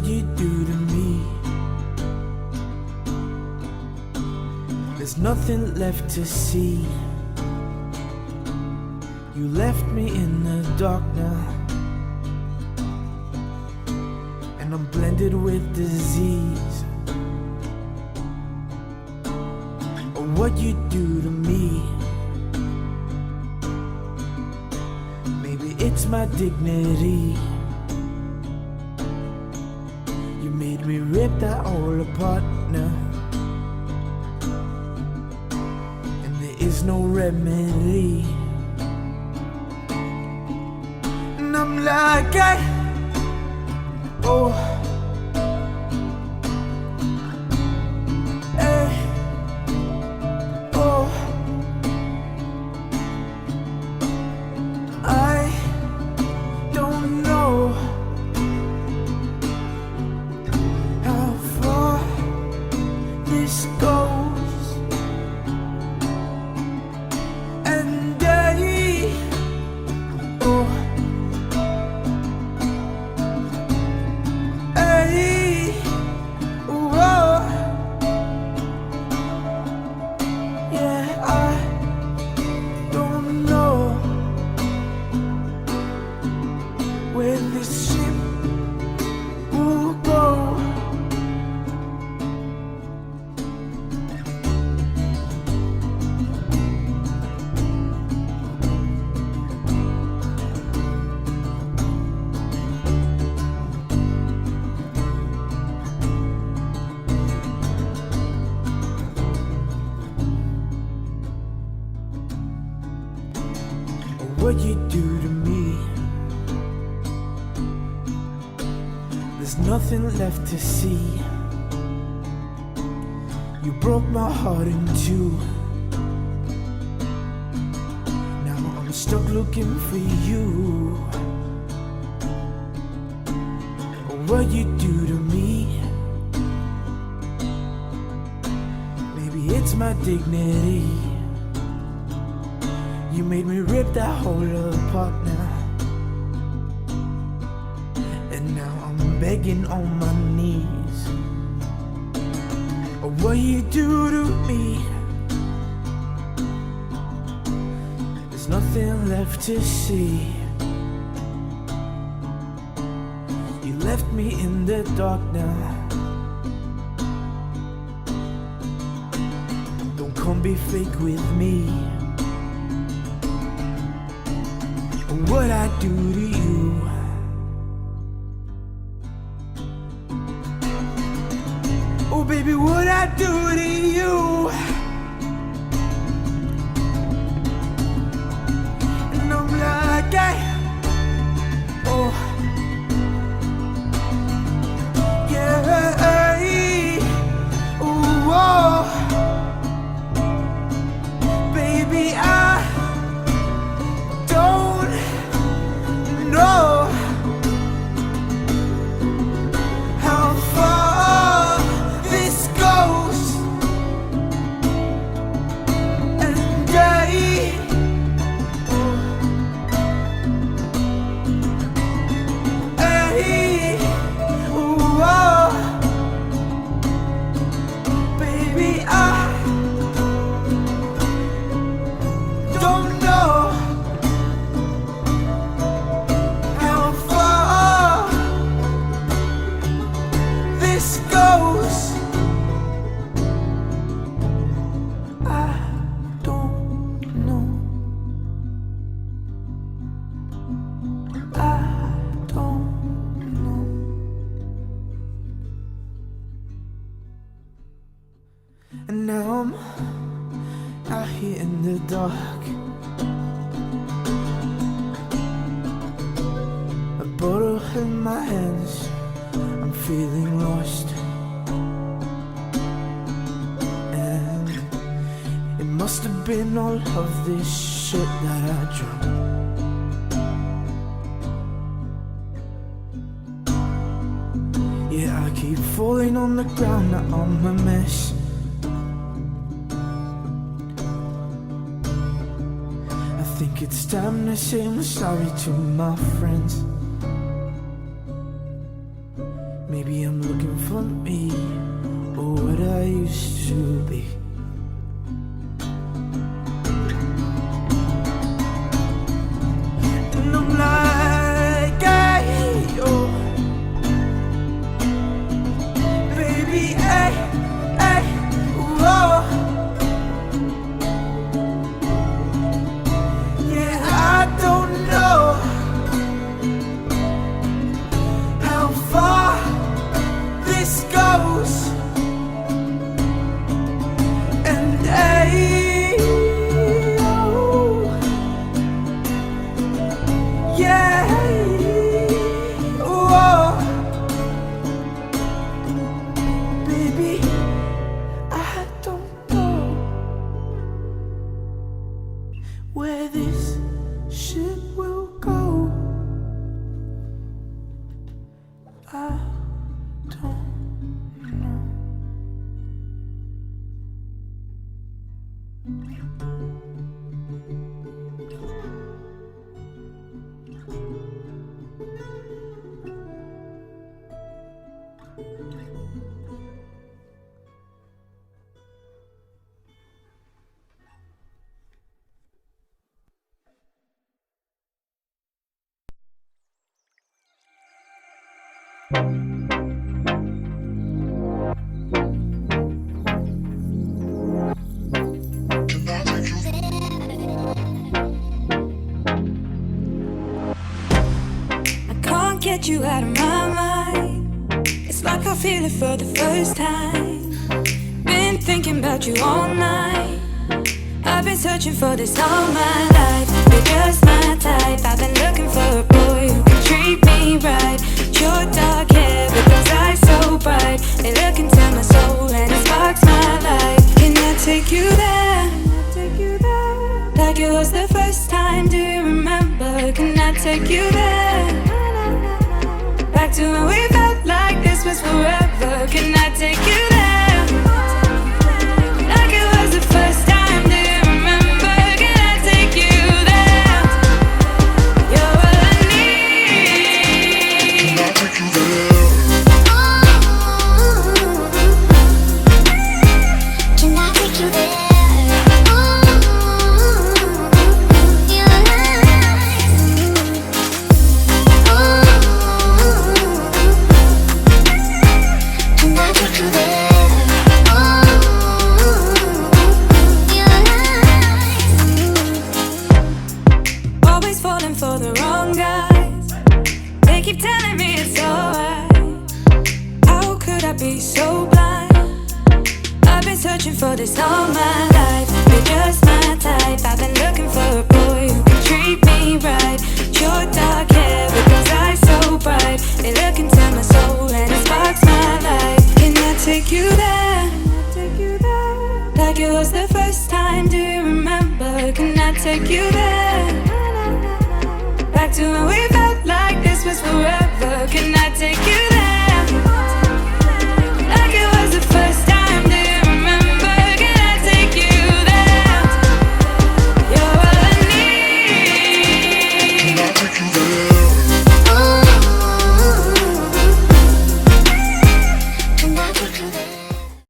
what you do to me. There's nothing left to see. You left me in the dark now, and I'm blended with disease. Oh, what you do to me. Maybe it's my dignity. You made me rip that all apart now, and there is no remedy. And I'm like, oh, hey, oh, I don't know how far this goes, and oh, where this ship will go. What you do to me. There's nothing left to see. You broke my heart in two. Now I'm stuck looking for you. What you do to me. Maybe it's my dignity. You made me rip that whole apart now, and now I'm begging on my knees. Oh, what you do to me. There's nothing left to see. You left me in the dark now. Don't come be fake with me. What I do to you. Oh baby, what I do to you. And I'm like, oh, yeah, oh, baby, I don't know how far this goes, and baby, I don't know how far this goes. I don't know. I don't know. And now I'm out here in the dark, a bottle in my hands. I'm feeling lost, and it must have been all of this shit that I drank. Yeah, I keep falling on the ground. Now I'm a mess. I think it's time to say I'm sorry to my friends. Maybe Maybe I'm looking for me, or what I used to be. And I'm like, hey, oh, baby, hey, hey, whoa. Yeah, I don't know how far this goes, and hey, oh, yeah, oh, baby, I don't know where this ship will go. I don't know. Get you out of my mind. It's like I feel it for the first time. Been thinking about you all night. I've been searching for this all my life. You're just my type. I've been looking for a boy who can treat me right. Your dark hair with those eyes so bright, they look into my soul and it sparks my life. Can I take you there? Like it was the first time, do you remember? Can I take you there? Back to when we felt like this was forever. Can I take you there? Like it was the first time, do you remember? Can I take you there? You're all I need. Can I take you there? Can I take you there? For the wrong guys, they keep telling me it's alright. How could I be so blind? I've been searching for this all my life. You're just my type. I've been looking for a boy who